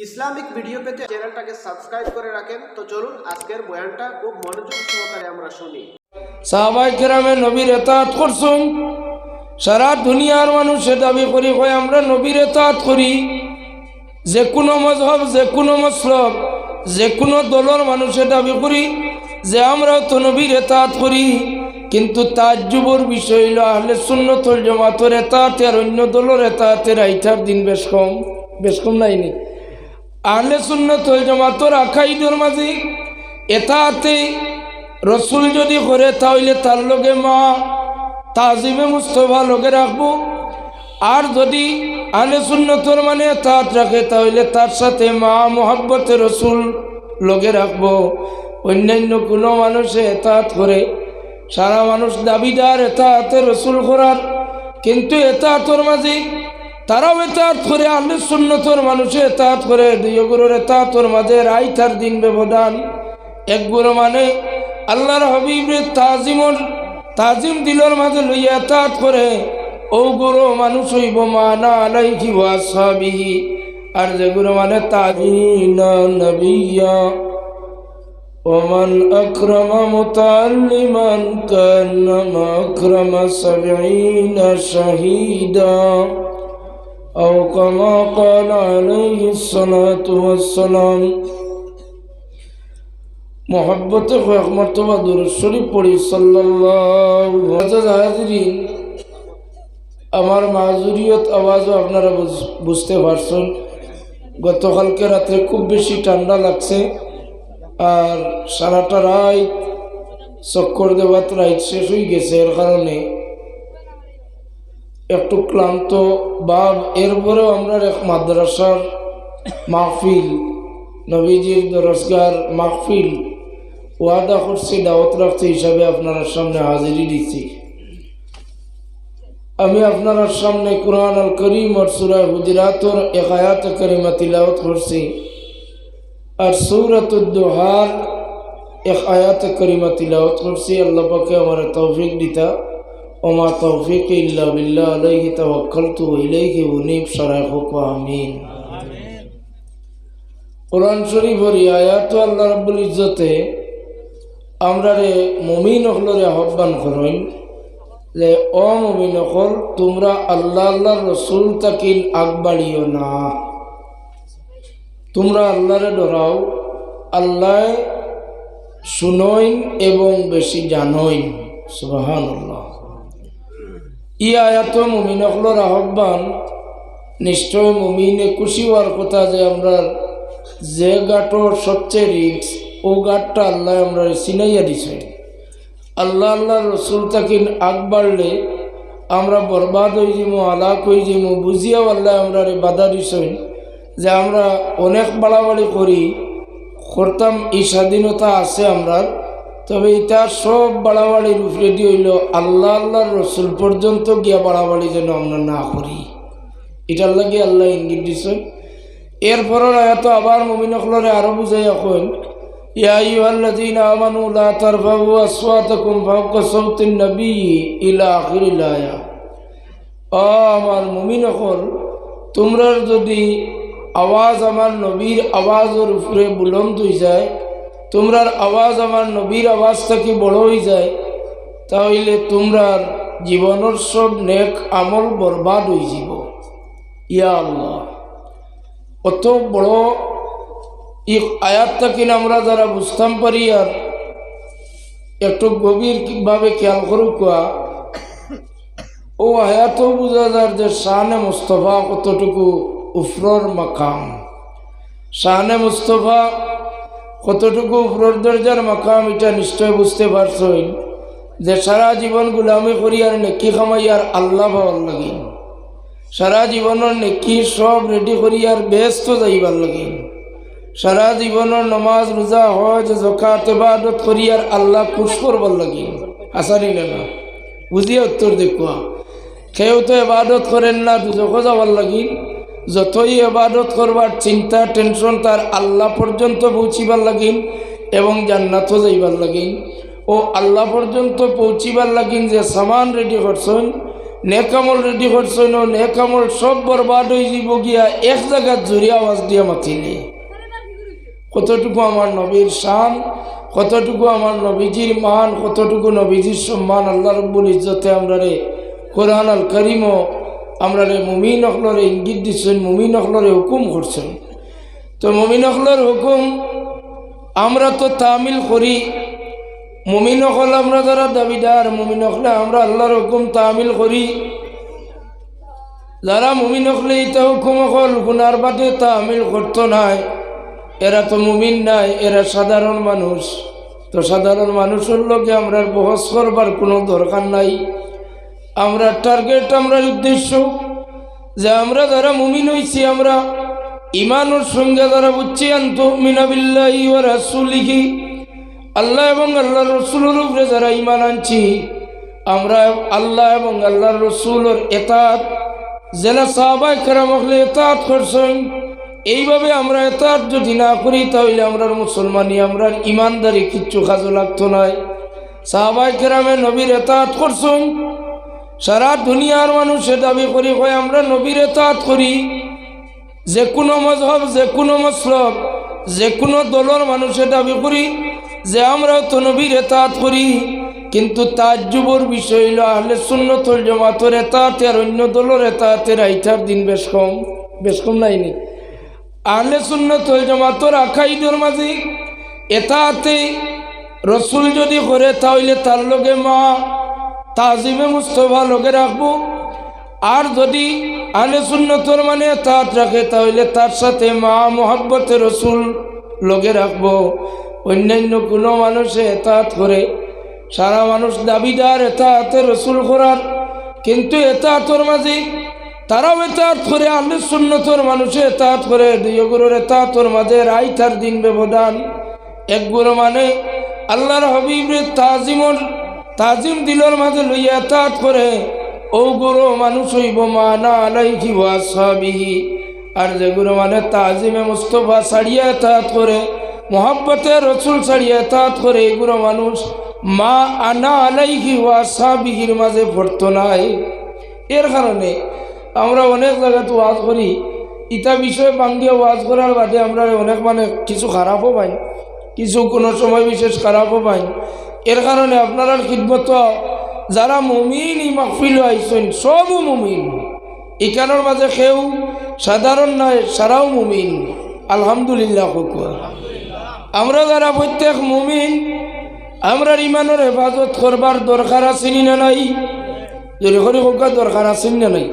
Islamic video পেতে চ্যানেলটাকে subscribe করে রাখেন। তো চলুন আজকের বয়ানটা খুব মনোযোগ সহকারে আমরা শুনি। সাহাবায়ে কেরামে নবীর ইতাআত করছেন। সারা দুনিয়ার মানুষে দাবি করি কয় আমরা নবীর ইতাআত করি। যে কোনো মজহব, যে কোনো মাসলাক, যে কোনো দলের মানুষে দাবি করি যে আমরা তো নবীর ইতাআত করি। কিন্তু তাজ্জুবের বিষয় হলো আহলে সুন্নাত ওয়াল জামাতের ইতাআত আর অন্য দলের ইতাআতের আইতার দিন বেশ কম নাইনি। আহলে সুন্নাত ওয়াল জামাতের আকাইদের মাঝে ইতাআতে রসুল যদি করে তাহলে তার লগে মা তাজিমে মুস্তফা লগে রাখবো। আর যদি আহলে সুন্নতর মানে ইতাআত রাখে তাহলে তার সাথে মা মোহাব্বতে রসুল লগে রাখবো। অন্যান্য কোনো মানুষে ইতাআত করে, সারা মানুষ দাবিদার ইতাআতে রসুল করার, কিন্তু ইতাআতর মাঝে তারাও ইতাআত করে, আহলে সুন্নতর মানুষে ইতাআত করে। দুই গুরুর ইতাআতর মাঝে রাইতার দিন ব্যবধান। এক গুরু মানে আল্লাহর হাবিবের তাজিম দিলর মাঝে লইয়া ইতাআত করে, ও গুরু মানুষ হইব মানা আলাইহি ওয়া আসহাবিহি। আর যে গুরু মানে তাজিনা নবিয়্যা ওমান আকরামা মুতাআল্লিমান কান্নামা আকরামা 70 শাহীদা আও কামা ক্বালা আলাইহিস সালাতু ওয়াস সালাম। মোহাব্বতে কয়েক মর্তবা দুরূদ শরীফ পড়ি সাল্লাল্লাহু আলাইহি। আমার মাজুরিয়ত আওয়াজও আপনারা বুঝতে পারছেন। গতকালকে রাতে খুব বেশি ঠান্ডা লাগছে, আর সারাটা রাত চক্কর দেওয়াত রাত শেষ হয়ে গেছে, এর কারণে একটু ক্লান্ত ভাব। এরপরেও আমরা এক মাদ্রাসার মাহফিল, নবীজির দরসগার মাহফিল ওয়াদা করছি, দাওয়াত রাখছি হিসাবে আপনার সামনে হাজিরি দিচ্ছি। আমি আপনার সামনে কুরআন আল করিম আর সূরা হুজুরাতের এক আয়াত কারিমা তিলাওয়াত করছি, আর সূরাতুদ দুহার এক আয়াত কারিমা তিলাওয়াত করছি। আল্লাহ পাকে আমার তৌফিক দিতা। ওমা তৌফিক ইল্লা বিল্লাহ আলাইহি তাওয়াক্কালতু ওয়া ইলাইহি উনীব। সরাহ আমিন। কোরআন শরীফের আয়াত আল্লাহ রাব্বুল ইজ্জতে আমরা রে মুমিন হলরে আহ্বান করেন যে ও মুমিন হল, তোমরা আল্লাহ আল্লাহর রসুল তাকিন আগবাড়িও না, তোমরা আল্লাহরে ডরাও, আল্লাহ শুনইন এবং বেশি জানইন। সুবহানাল্লাহ। ই আয়াত মুমিন হলর আহ্বান। নিশ্চয় মুমিনে খুশি হওয়ার কথা যে আমরা যে গাটোর সবচেয়ে রিক্স, ও গাটটা আল্লাহ আমরা চিনাইয়া দিছে। আল্লাহ আল্লাহ রসুল তাকিন আগ বাড়লে আমরা বরবাদ হয়ে যাবো, আলাক হয়ে যাবো। বুঝিয়াও আল্লাহ আমরা বাধা দিছেন যে আমরা অনেক বাড়াবাড়ি করতাম, এই স্বাধীনতা আছে আমরা, তবে এটা সব বাড়াবাড়ির উপরে দিয়ে হইল আল্লাহ আল্লাহর রসুল পর্যন্ত গিয়া বাড়াবাড়ি যেন আমরা না করি, এটার লাগে আল্লাহ ইঙ্গিত দিছেন। এরপরের আয়াত আবার মুমিনসকলরে আরো বুঝাই এখন, ইয়া আইয়ুহাল্লাযীনা আমানু লা তারফাউ আসওয়াতাকুম ফাওকা সাওতিন নবী ইলা আখিরিল আয়া। ও আমার মুমিনসকল, তোমরা যদি আওয়াজ আমার নবীর আওয়াজের উপরে বুলন্দ হয়ে যায়, তোমরার আওয়াজ আমার নবীর আওয়াজ থেকে বড় হয়ে যায়, তাহলে তোমরার জীবনের সব নেক আমল বরবাদ হয়ে যাব। ইয়া আল্লাহ, কত বড় এই আয়াতটা কিনা আমরা যারা বুঝতাম পারি আর একটু গভীরভাবে খেয়াল করুক, ও আয়াতও বোঝা যায় যে শানে মুস্তফা কতটুকু উফরর মাকাম, শানে মুস্তফা কতটুকু উফরর দরজার মাকাম, এটা নিশ্চয় বুঝতে পারছেন যে সারা জীবন গুলামি করি আর নেকি খামাই আর আল্লাহ পাওয়ার লাগে, সারা জীবনের নেকি সব রেডি করি আর ব্যস্ত যাইবার লাগে, সারা জীবনের নমাজ রোজা হজ যাকাত ইবাদত করি আর আল্লাহ খুশ করবার লাগে। আসানি না বুঝিয়ে উত্তর দেখুয়া, কেউ তো ইবাদত করেন না দুজকে যাবার লাগে, যতই ইবাদত করবার চিন্তা টেনশন তার আল্লাহ পর্যন্ত পৌঁছিবার লাগিন এবং জান্নাতও যাইবার লাগিন। ও আল্লাহ পর্যন্ত পৌঁছিবার লাগিন যে সামান রেডি করছেন, নেকামল রেডি করছেন, নেকামল সব বরবাদ হয়ে যাব গিয়া এক জায়গার জোরে আওয়াজ দিয়ে মাতিলে। কতটুকু আমার নবীর শান, কতটুকু আমার নবীজির মান, কতটুকু নবীজির সম্মান আল্লাহ রব্বুল ইজ্জতে আমরা রে কোরআন আল করিমও আমরা রে মুমিন অখলরে ইঙ্গিত দিচ্ছেন, মুমিন অখলরে হুকুম করছেন। তো মুমিন অখলর হুকুম আমরা তো তামিল করি। মুমিন অখল আমরা যারা দাবিদার, মুমিন অখলে আমরা আল্লাহর হুকুম তামিল করি। যারা মুমিন অখলে ইতা হুকুম অখল গুনার বাদে তামিল করতো নাই, এরা তো মুমিন নাই, এরা সাধারণ মানুষ। তো সাধারণ মানুষের লোকে আমরা বহস করবার কোনো দরকার নাই। আমরা টার্গেট, আমরা উদ্দেশ্য যে আমরা যারা মুমিন হইছি, আমরা ইমানের সঙ্গে যারা বুঝছি আনতুমিনা বিল্লাহি ওয়া রাসূলিহি, আল্লাহ এবং আল্লাহর রসুলের উপরে যারা ইমান আনছি, আমরা আল্লাহ এবং আল্লাহর রসুলের এতাত যেনা সাহাবায়ে কেরাম হলে এতাত করছেন, এইভাবে আমরা এতাত যদি না করি তাহলে আমরা মুসলমানি, আমরা ইমানদারি কিচ্ছু কাজে লাগতো নাই। সাহাবায়ে কেরামে নবীর এতাত করছেন, সারা দুনিয়ার মানুষে দাবি করি কয় আমরা নবীর এতাত করি। যে কোনো মজহব, যে কোনো মসলক, যে কোনো দলের মানুষে দাবি করি যে আমরাও তো নবীর এতাত করি। কিন্তু তাজ্জুবের বিষয় হইল আহলে সুন্নাত ওয়াল জামাতের এতাত আর অন্য দলের এতাতের আইটার দিন বেশ কম নাইনি। আহলে সুন্নাত ওয়াল জামাতের আকাইদের মাঝে এতাতে রসুল যদি করে তাহলে তার লগে মা তাজিমে মুস্তফা লগে রাখবো, আর যদি আহলে সুন্নতর মানে এতাত রাখে তাহলে তার সাথে মা মোহাব্বতে রসুল লগে রাখবো। অন্যান্য কোনো মানুষে এতাত করে, সারা মানুষ দাবিদার এতাতে রসুল করার, কিন্তু এতাতর মাঝে তারাও এতাত করে, আহলে সুন্নতর মানুষে এতাত করে। দুই গুরুর এতাতর মাঝে রাইতার দিন ব্যবধান। এক গুরু মানে আল্লাহর হাবিবের তাজিম দিলর মাঝে লইয়া এতাত করে, ও গুরু মানুষ হইব মানা আলাইহি ওয়া আসহাবিহি। আর যে গুরু মানে তাজিমে মুস্তফা ছাড়িয়া এতাত করে, মোহাব্বতে রসুল ছাড়িয়া এতাত করে, এগুলো মানুষ মা আনা আলাইহি ওয়া আসহাবিহির মাঝে পড়তো নাই। এর কারণে আমরা অনেক জায়গায় ওয়াজ করি, ইটা বিষয় বাঙ্গিয়া ওয়াজ করার বাদে আমরা অনেক মানে কিছু খারাপও পাই, কিছু কোনো সময় বিশেষ খারাপও পাই। এর কারণে আপনার খিদমত যারা মুমিন ই মাহফিল আইসেন সবও মুমিন, এখানের মাঝে কেউ সাধারণ নয়, সারাও মুমিন। আলহামদুলিল্লাহ। আমরা যারা প্রত্যেক মুমিন, আমরা ইমানের হেফাজত করবার দরকার আছে না নাই? যদি করে হোক দরকার আছে না নাই?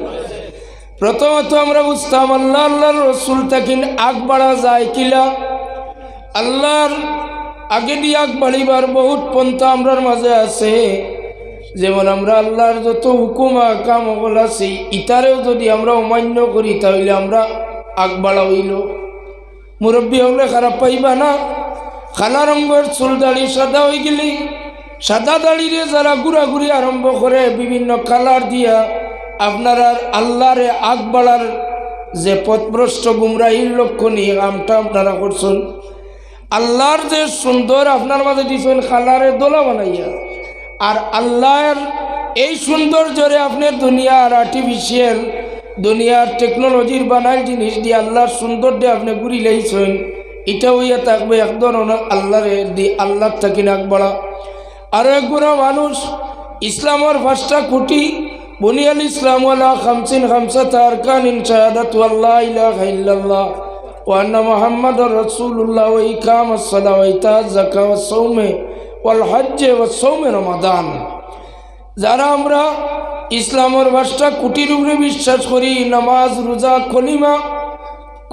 প্রথমত আমরা বুঝতাম আল্লাহ আল্লাহর রসুল তাকিন আগ বাড়া যায় কিলা। আল্লাহর আগে দিয়ে আগ বাড়িবার বহুত পন্থা আমরার মাঝে আছে। যেমন আমরা আল্লাহর যত হুকুম আকাম ওগুল আছে, ইতারেও যদি আমরা অমান্য করি তাহলে আমরা আগ বাড়া হইল। মুরব্বী হলে খারাপ পাইবা না। কালা রঙের চুল দাড়ি সাদা হয়ে গেলি, সাদা দাড়িরে যারা ঘুরাঘুরি আরম্ভ করে বিভিন্ন কালার দিয়া আপনার আল্লাহরে আগ বাড়ার যে পথভ্রষ্ট গুমরাহির লক্ষ্য নিয়ে আমটা আপনারা করছেন। আল্লাহর যে সুন্দর আপনার মাঝে দিচ্ছেন কালারে দোলা বানাইয়া, আর আল্লাহর এই সৌন্দর্যরে আপনি দুনিয়ার আর্টিফিশিয়াল, দুনিয়ার টেকনোলজির বানাই জিনিস দিয়ে আল্লাহর সৌন্দর্যে আপনি ঘুরি লাইছেন। এটা হইয়া থাকবে এক ধরনের আল্লাহরে দিয়ে আল্লাহ থাকি নাক বাড়া। আরো একগুলো মানুষ ইসলামের 5টা খুঁটি, বুনিয়াল ইসলাম ওয়ালা খামসিন খামসাত আরকানিন শাহাদাতু আল্লা ইলাহা ইল্লাল্লাহ ওয়া আন্না মুহাম্মাদুর রাসূলুল্লাহ ওয়া ইকামাস সালাহ ওয়া ইতাজ যাকাত ওয়া সাওমে ওয়াল হজ্জ ওয়া সাওমে রমাদান। যারা আমরা ইসলামের 5টা খুঁটির উপরে বিশ্বাস করি, নামাজ, রোজা,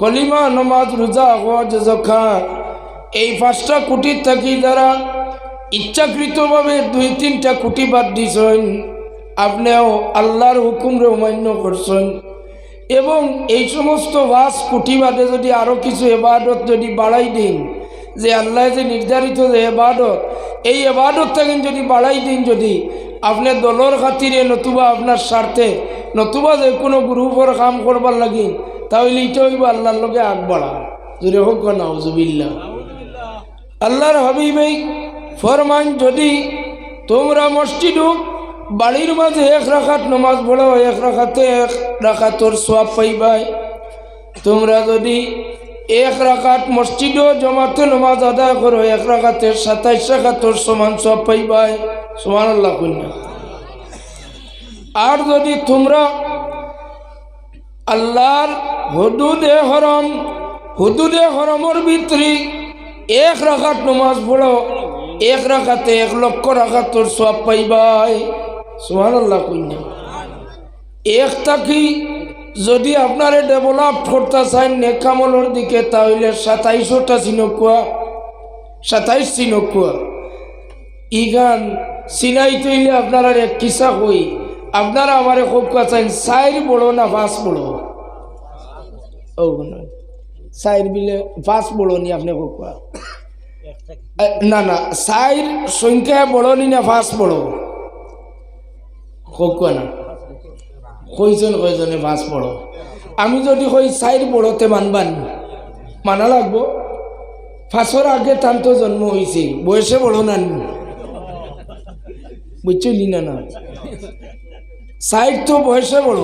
কলিমা, নামাজ, রোজা, হজ, যাকাত, এই 5টা খুঁটির থাকি যারা ইচ্ছাকৃতভাবে 2-3টা খুঁটি বাদ দিয়েছেন, আপনিও আল্লাহর হুকুমরে অমান্য করছেন। এবং এই সমস্ত 5 খুঁটি বাদে যদি আরও কিছু এবাদত যদি বাড়াই দিন, যে আল্লাহ যে নির্ধারিত যে এবাদত, এই এবাদত থাকেন যদি বাড়াই দিন, যদি আপনি দলর খাতিরে নতুবা আপনার স্বার্থে নতুবা যে কোনো গ্রুপের কাম করবার লাগি, তাহলে এটা হইব আল্লাহর লগে আগ বাড়া। যদি হোক নাউজুবিল্লাহ। আল্লাহর হাবিব ফরমান, যদি তোমরা মসজিদ বাড়ির মাঝে এক রাকাত নামাজ পড়ো, এক রাকাতে এক রাকাতর সওয়াব পাইবাই। তোমরা যদি এক রাকাত মসজিদও জমাতে নামাজ আদায় করো, এক রাকাতে 27 রাকাতর সমান সওয়াব পাইবাই। সুবহানাল্লাহ কইনা। আর যদি তোমরা আল্লাহর হুদুদে হরমর ভিতরে এক রাকাত নামাজ পড়ো, এক রাকাতে 1 লক্ষ রাকাতর সওয়াব পাইবাই। সুবহানাল্লাহ কইনা। এক থাকি যদি আপনারে ডেভেলপ করতে চান নেকামলের দিকে, তাহলে 27টা চিনকুয়া, 27 চিনকুয়া ইগান চিনাই তৈলে আপনারা এক কিসা কই, আপনারা আমারে খুব চাইন 4 বড় না 5 বড়? ও চাইর বিলে 5 বড় নি আপনি খুব না না, 4 সংখ্যা বড় নি না 5 বড়? খুব না কয়জনে 5 বড়? আমি যদি কই 4 বড়তে মানবান, মানা লাগবো। 5-এর আগে তান তো জন্ম হয়েছে, বয়সে বড় না, বুঝছি না? না, 4 তো বয়সে বড়,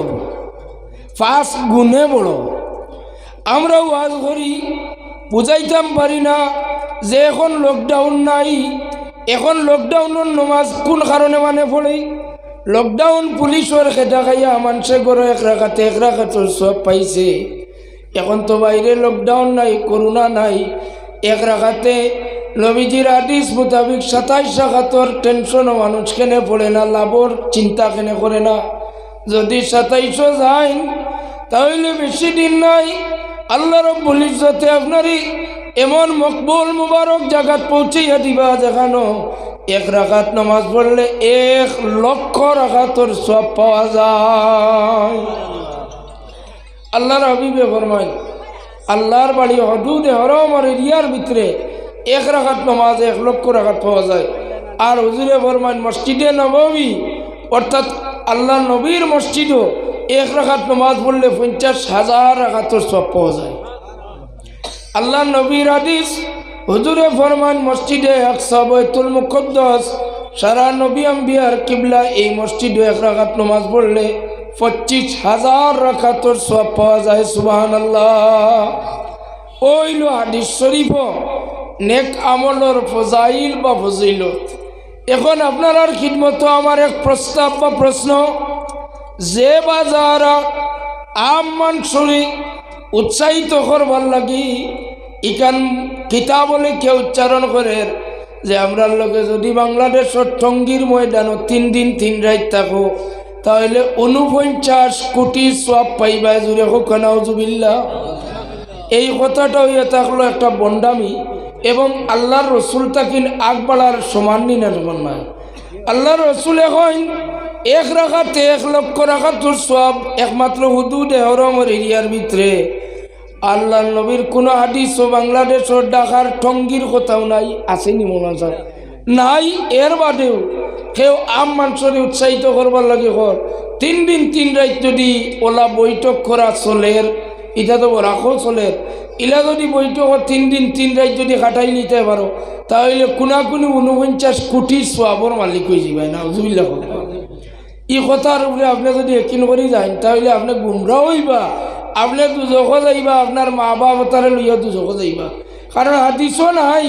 5 গুণে বড়। আমরা ওয়াজ করি, বুঝাইতাম পারি না যে এখন লকডাউন নাই, এখন লকডাউনের নমাজ কোন কারণে মানে পড়ে? লকডাউন পুলিশের খেটা খাইয়া মানুষে গড়ে এক রাকাতের সব পাইছে। এখন তো বাইরে লকডাউন নাই, করোনা নাই, এক রাকাতে নবীজির হাদিস মোতাবিক 27 রাকাতর টেনশনও মানুষ কেনে পড়ে না, লাভর চিন্তা কেনে করে না। যদি 27 যায় তাহলে বেশি দিন নাই, আল্লাহ রাব্বুল ইজ্জতে আপনারই এমন মকবুল মুবারক জায়গাত পৌঁছাইয়া দিবা যেখানো 1 রাকাত নামাজ পড়লে 1 লক্ষ রাকাতর সওয়াব পাওয়া যায়। আল্লাহর হাবিবে ফরমায়, আল্লাহর বাড়ি হুদুদে হরম আর এরিয়ার ভিতরে 1 রাকাত নামাজ 1 লক্ষ রাকাত পাওয়া যায়। আর হুজুরে ফরমায় মসজিদে নববী অর্থাৎ আল্লাহ নবীর মসজিদও 1 রাকাত নামাজ পড়লে 50,000 রাকাতর সওয়াব পাওয়া যায়। আল্লাহ নবীর হাদিস, হুজুরে ফরমান মসজিদে আকসা বাইতুল মুকদ্দাস সারা নবী আম্বিয়ার কিবলা, এই মসজিদে 1 রাকাত নামাজ পড়লে 25,000 রাকাতর সওয়াব পাওয়া যায়। সুবহানাল্লাহ। ওইলো হাদিস শরীফ নেক আমলের ফজাইল বা ফজিলত। এখন আপনার খিদমত আমার এক প্রস্তাব বা প্রশ্ন, যে বাজারা আম মানুষরে উৎসাহিত করবার লাগি ইকান কিতাবলে কে উচ্চারণ করে যে আমরা লোকে যদি বাংলাদেশের টঙ্গীর ময়দানও 3 দিন 3 রাত থাকো তাহলে 49 কোটি সওয়াব পাইবা। জুড়ে হোক নাউজুবিল্লাহ। এই কথাটা হইয়া থাকলো একটা বন্ডামি, এবং আল্লাহর রসুল তাকিন আগ বাড়ার সমান নি না সমান নয়। আল্লাহর রসুল এখন 1 রাকাতে 1 লক্ষ রাকাতুর সওয়াব একমাত্র হুদুদে হরমের এরিয়ার ভিতরে। আল্লাহ নবীর কোনো হাদিস ও বাংলাদেশের ঢাকার টঙ্গীর কথাও নাই, আসেনি মনে হয় নাই। এর বাদেও কেউ আম মানুষের উৎসাহিত করবার লাগে ঘর 3 দিন 3 রাত যদি ওলা বৈঠক করা চলের, এটা তো রাখো চলের, ইলা যদি বৈঠক 3 দিন 3 রাত যদি কাটাই নিতে পারো তাহলে কোনাকুনি 49 কোটি সওয়াবর মালিক হয়ে যাবে। নাউজুবিল্লাহ। এই কথার উপরে আপনি যদি একিন করে যান তাহলে আপনি গুমরাহ হইবা, আপনি দুজখো যাইবা, আপনার মা বাপ তারে লইয়া দুজখো যাইবা। কারণ হাদিসও নাই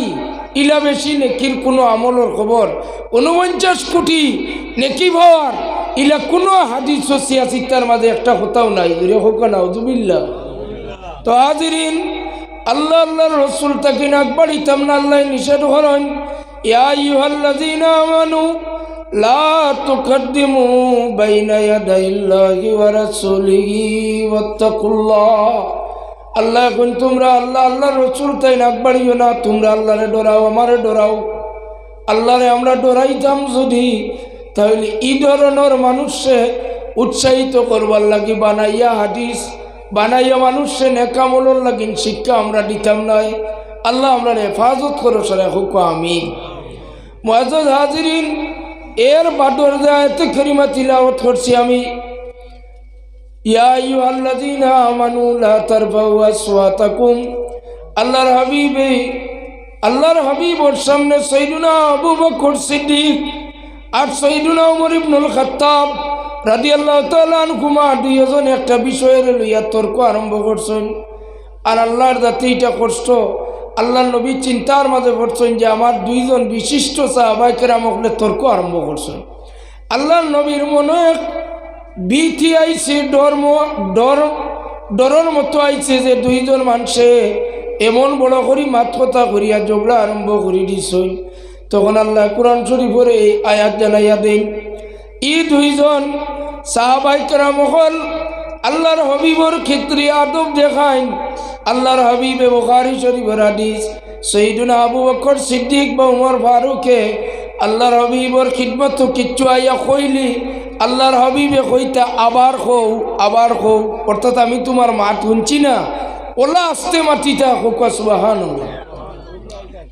ইলা বেশি নেকির কোনো আমলের খবর। 49 কোটি নেকি ভার ইলা কোনো হাদিস সিয়াসিতার মাঝে একটা কথাও নাই। জুড়ে হোক নাউজুবিল্লাহ। তো হাজিরিন, আল্লাহ আল্লাহর রসুল তাকে আকবারিতাম না, আল্লাহ নিষেধ করেন, ইয়া আইয়ুহাল্লাযীনা আমানু লা তুকদ্দিমু বাইনা ইয়াদাইল্লাহি ওয়া রাসূলিহি ওয়াত্তাকুল্লাহ। আল্লাহ এখন তোমরা আল্লাহ আল্লাহর রসুল তাই আকবারিও না, তোমরা আল্লাহরে ডরাও, আমারে ডরাও। আল্লাহরে আমরা ডরাইতাম যদি, তাহলে এই ধরনের মানুষে উৎসাহিত করবার লাগি বানাইয়া হাদিস বানাইয়া মানুষে নেকামলের লাগিন শিক্ষা আমরা দিতাম নাই। আল্লাহ আমরা হেফাজত করো সারা হুক আমিন। মুআজ্জাজ হাজিরিন, এর বাদর আয়াতে কারিমা তিলাওয়াত করছি আমি, ইয়া আইয়ুহাল্লাযীনা আমানু লা তারফাউ আসওয়াতাকুম। আল্লাহর হাবিবর সামনে সাইয়্যিদুনা আবু বকর সিদ্দিক আর সৈয়দুনা ওমর ইবনুল খাত্তাব রাদিয়াল্লাহু তাআলা আনহুমা দুইজন একটা বিষয়ের লইয়া তর্ক আরম্ভ করছেন। আর আল্লাহর জাতি এটা কষ্ট, আল্লাহর নবী চিন্তার মাঝে পড়ছেন যে আমার দুইজন বিশিষ্ট সাহাবায়ে কেরাম হলে তর্ক আরম্ভ করছেন। আল্লাহর নবীর মনে এক ভীতি আইছে, ডরের মতো আইছে যে দুইজন মানুষে এমন বড় করি মাত কথা করিয়া ঝগড়া আরম্ভ করে দিছেন। তখন আল্লাহ কোরআন শরীফের এই আয়াত জানাইয়া দেন, ই দুইজন সাহাবায়ে কেরাম হল আল্লাহর হাবিবর ক্ষেত্রে আদব দেখাইন। আল্লাহর হাবিবে বুখারী শরীফের হাদিস, সৈয়দুনা আবু বকর সিদ্দিক বা উমর ফারুকে আল্লাহর হাবিবর খিদমত কিচ্ছু আইয়া কইলি আল্লাহর হাবিবে কইতা আবার খৌ, অর্থাৎ আমি তোমার মাত শুনছি না, ওলা আস্তে মাতিতা হোক সুবহানাল্লাহ।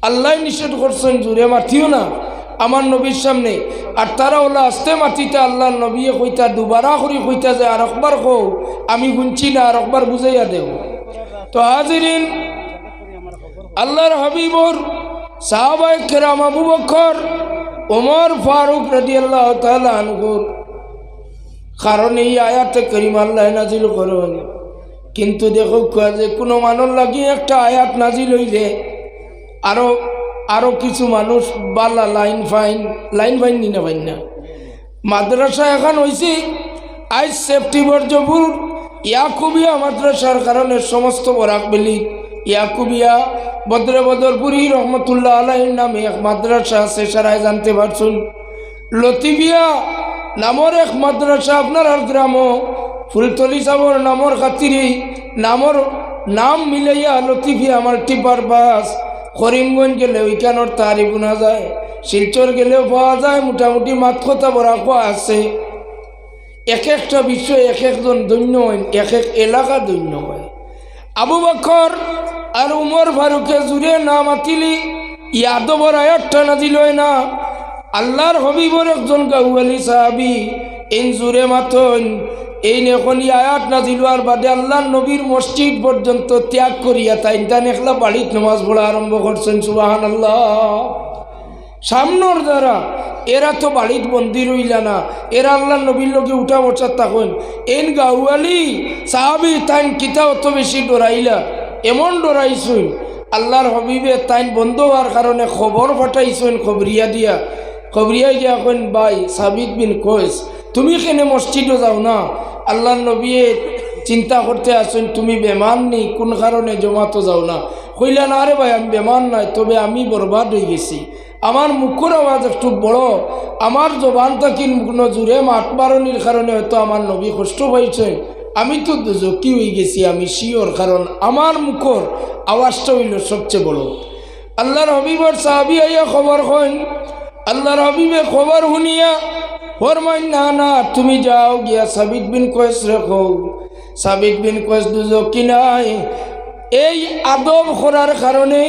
আল্লাহ নিষেধ করছেন জুড়ে মাতিও না আমার নবীর সামনে, আর তারা ওলা আস্তে মাতিতা আল্লাহর নবী কইতা দুবারা করি কইতা যে আর একবার কৌ, আমি শুনছি না, আর একবার বুঝাইয়া দেও। তো হাজিরিন, আল্লাহর হাবিবর সাহাবায়ে কেরাম আবু বকর ওমর ফারুক রাদিয়াল্লাহু তাআলা আনহুর কারণ এই আয়াতে কারিমা আল্লাহ নাজিল করেন। কিন্তু দেখো যে কোনো মানুষ লাগিয়ে একটা আয়াত নাজিল হইলে আরো কিছু মানুষ বালা লাইন ফাইন নি না পাইন না। মাদ্রাসা এখন হয়েছে আজ সেপ্টেম্বর জবুর ইয়াকুবিয়া মাদ্রাসার কারণে সমস্ত বরাক বেলি ইয়াকুবিয়া বদরপুরি রহমতুল্লাহ আলাইহির নামে এক মাদ্রাসা আছে, সারাই জানতে পারছুন। লতিবিয়া নামর এক মাদ্রাসা আপনার আর গ্রামও ফুলতলি সাবর নামর খাতিরে নাম মিলাইয়া লতিফিয়া মাল্টিপারপাস। করিমগঞ্জ গেলে ওইখানোর তারিফ শোনা যায়, শিলচর গেলেও পাওয়া যায়, মোটামুটি মাত কথা বরাক আছে। এক একটা বিষয় এক একজন ধন্য হয়, এক এক এলাকা ধন্য হয়। আবু বকর আর উমর ফারুকে জুড়ে না মাতিলি ইয়াদবর আয়াতটা নাজিল হয় না। আল্লাহর হাবিবর একজন গাওয়ালি সাহাবী এই জুড়ে মাতন এই এখন আয়াত নাজিল হওয়ার বাদে আল্লাহর নবীর মসজিদ পর্যন্ত ত্যাগ করিয়া তাই একলা বাড়িত নামাজ পড়া আরম্ভ করছেন। সুবহানাল্লাহ। সামনের যারা এরা তো বাড়িত বন্দি রইলা না, এরা আল্লাহর নবীর লোকে উঠা বসার তখন এন গাওয়ালি সাহাবী তাই কিতা অত বেশি ডরাইলা, এমন ডরাইছুন আল্লাহর হাবিবে তাই বন্ধ হওয়ার কারণে খবর পাঠাইছেন খবরিয়া গিয়া এখন ভাই সাবিত বিন কয়েস তুমি কেনে মসজিদে যাও না, আল্লাহর নবী চিন্তা করতে আসেন তুমি বেমান নেই কোন কারণে জমাতো যাও না। কইলা না রে ভাই আমি বেমান নাই, তবে আমি বরবাদ হয়ে গেছি, আমার মুখের আওয়াজ একটু বড়, আমার জবানটা কি জুড়ে মাঠ বারণির কারণে হয়তো আমার নবী কষ্ট পাইছেন, আমি তো জকি হয়ে গেছি, আমি শিওর, কারণ আমার মুখর আওয়াজটা হইল সবচেয়ে বড়। আল্লাহর হাবিবর সাহাবী আইয়া খবর কইন, আল্লাহর হাবিবে খবর শুনিয়া ফরমাইন না তুমি যাও গিয়া সাবিত বিন কয়েস রেখো। সাবিত বিন কয়েস দুজকি নাই, এই আদব করার কারণে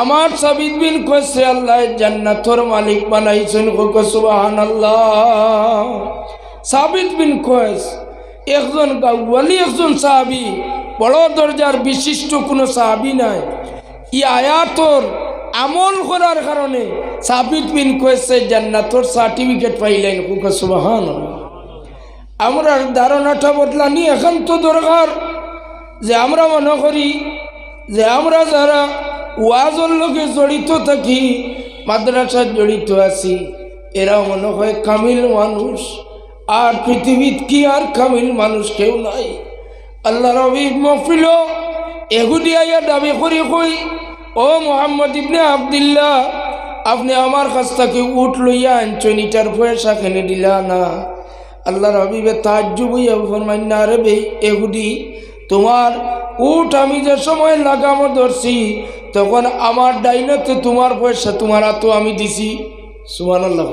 আমার সাবিত বিন কয়েসে আল্লাহ জান্নাতর মালিক বানাইছেন। সুবহানাল্লাহ। সাবিত বিন কয়েস একজন গাওয়ালি, একজন সাহাবী, বড় দরজার বিশিষ্ট কোনো সাহাবী নাই। ই আয়াতর আমল করার কারণে সাবিত বিন কয়েসে জান্নাতর সার্টিফিকেট পাইলেন। সুবহানাল্লাহ। আমরা ধারণাটা বদলানি এখন তো দরকার যে আমরা মনে করি যে আমরা যারা ওয়াজের লোকে জড়িত থাকি, মাদ্রাসার জড়িত আছি, এরা মনে হয় কামিল মানুষ, আর পৃথিবীত কি আর কামিল মানুষ কেউ নাই। আল্লাহর হাবিব মহফিল এহুদি আইয়া দাবি করি কই ও মোহাম্মদ ইবনে আব্দুল্লাহ আপনি আমার কাছ থেকে উঠ লইয়া আনছেন, ইটার পয়সা খেনে দিলা না। আল্লাহর হাবিবে তাজ্জুব হইয়া ফরমাইন না রে বে এহুদি, তোমার উঠ আমি যে সময় লাগামো ধরছি তখন আমার ডাইনাতে তোমার পয়সা তোমার হাতও আমি দিছি। সুবহানাল্লাহ।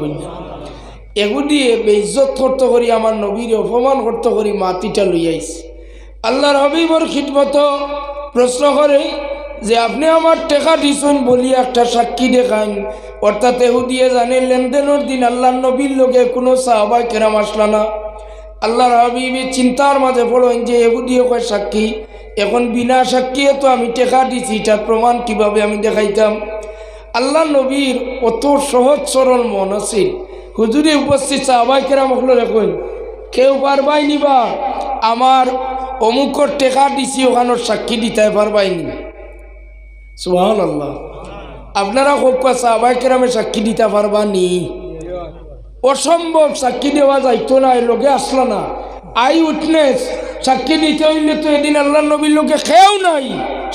এগুদিয়ে বেইজ্জত করতে করি আমার নবীর অপমান করতে করি মাটিটা লইয়াইছি। আল্লাহর হাবিবর খিদমত প্রশ্ন করে যে আপনি আমার টেকা দিছেন বলি একটা সাক্ষী দেখান, অর্থাৎ এহুদিয়ে জানে লেনদেনের দিন আল্লাহর নবীর লোকে কোনো সাহাবায়ে কেরাম আসলা না। আল্লাহর হাবিবে চিন্তার মাঝে পড়েন যে এহুদিয়ে কয় সাক্ষী, এখন বিনা সাক্ষী তো আমি টেকা দিছি, এটার প্রমাণ কিভাবে আমি দেখাইতাম। আল্লাহ নবীর অত সহজ সরল মন আছিল, হুজুরে উপস্থিত সাহাবায়ে কেরাম হলো দেখুন কেউ পারবাই নিবা আমার অমুকর টেকা দিছি ওখানোর সাক্ষী দিতে পারবাইনি সুবহানাল্লাহ আপনারা খুব সাহাবায়ে কেরামে সাক্ষী দিতে পারবানি অসম্ভব সাক্ষী দেওয়া যাইতো না এই লোকে আসলো না আই উইটনেস সাক্ষী দিতে হইলে তো এদিন আল্লাহ নবীর লোকে খেয়েও নাই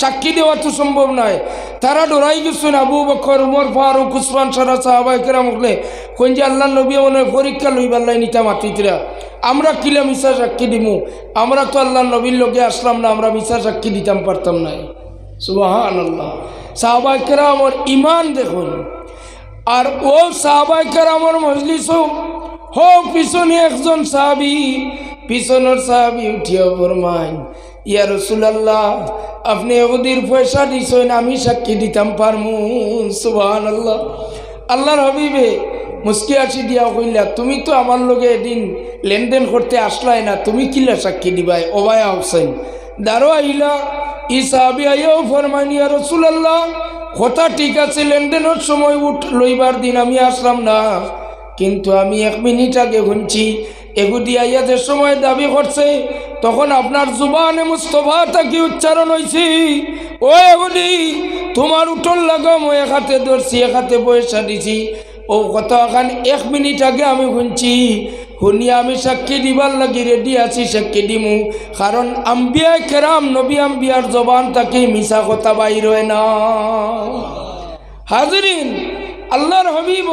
সাক্ষী দেওয়া তো সম্ভব নয় তারা ডরাই গেছেন আবু বকর উমর ফারুক উসমান সারা সাহাবায়ে কেরাম হলে কোন যে আল্লাহ নবী মনে পরীক্ষা লইবাল্লাই নিতা মাতিতরা আমরা কিলা মিশা সাক্ষী দিমু আমরা তো আল্লাহ নবীর লোকে আসলাম না আমরা মিশা সাক্ষী দিতাম পারতাম না সুবহানাল্লাহ সাহাবায়ে কেরামের ঈমান দেখুন আর ও সাহাবায়ে কেরামের মজলিসও হো পিছনে একজন সাহাবী পিছনের সাহাবী উঠিয়া ফরমায় ইয়া রাসূলুল্লাহ আপনি ইহুদির পয়সা দিছেন আমি সাক্ষী দিতাম পারমু সুবহানাল্লাহ আল্লাহর হাবিবে মুস্কি আসি দিয়া কইলা তুমি তো আমার লগে এদিন লেনদেন করতে আসলাই না তুমি কিলা সাক্ষী দিবাই ওবায়া হোসেন দারো আইলা ই সাহাবী আইও ফরমায় ইয়া রাসূলুল্লাহ কথা ঠিক আছে লেনদেনের সময় লইবার দিন আমি আসলাম না কিন্তু আমি 1 মিনিট আগে শুনছি এগুদি আইয়া যে সময় দাবি করছে তখন আপনার জুবানে মুস্তফা তাকে উচ্চারণ হয়েছি ও এগুদি তোমার উঠল লাগাম ও এক হাতে ধরছি এক হাতে পয়সা দিছি ও কথা এখন 1 মিনিট আগে আমি শুনছি শুনিয়া আমি সাক্ষী দিবার লাগি রেডি আছি সাক্ষী দিমু কারণ আম্বিয়া কেরাম নবী আম্বিয়ার জবান তাকে মিশা কথা বাইর হয় না হাজরিন আল্লাহর হাবিব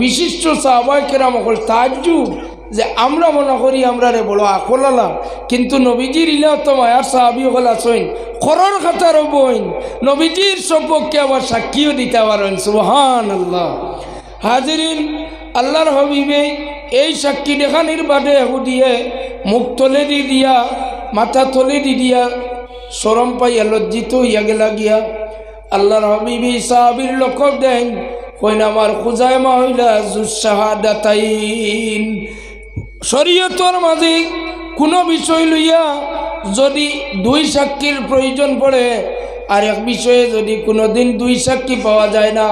বিশিষ্ট সাহাবায়ে কেরাম হল তাজ্জুব যে আমরা মনে করি আমরা রে বড় আকলালা কিন্তু নবীজির ইলা তো মায়ার সাহাবী হল আছেন করর খাতার বইন নবীজির সম্পর্কে আবার সাক্ষীও দিতে পারেন সুবহানাল্লাহ হাজরিন আল্লাহর হাবিবে এই সাক্ষী দেখানির বাদে হুদিয়ে মুখ তলে দিয়া মাথা তলে দিয়া শরম পাইয়া লজ্জিত হইয়া গেলা গিয়া আল্লাহর হাবিবি সাহাবীর লকব দেন কইন আমার খুজাইমা হইলা জুস শাহাদাতাইন শরীয়তর মাঝে কোনো বিষয় লইয়া যদি 2 সাক্ষীর প্রয়োজন পড়ে আর এক বিষয়ে যদি কোনোদিন 2 সাক্ষী পাওয়া যায় না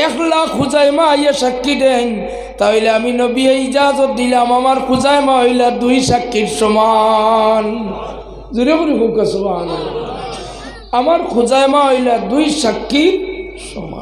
1 লাখ খুজাইমা আইয়া সাক্ষী দেন তাহলে আমি নবী ইজাজত দিলাম আমার খুজাইমা হইলা 2 সাক্ষীর সমান জোরে করে হোক সুবহানাল্লাহ আমার খুজাইমা হইলা 2 সাক্ষীর সমান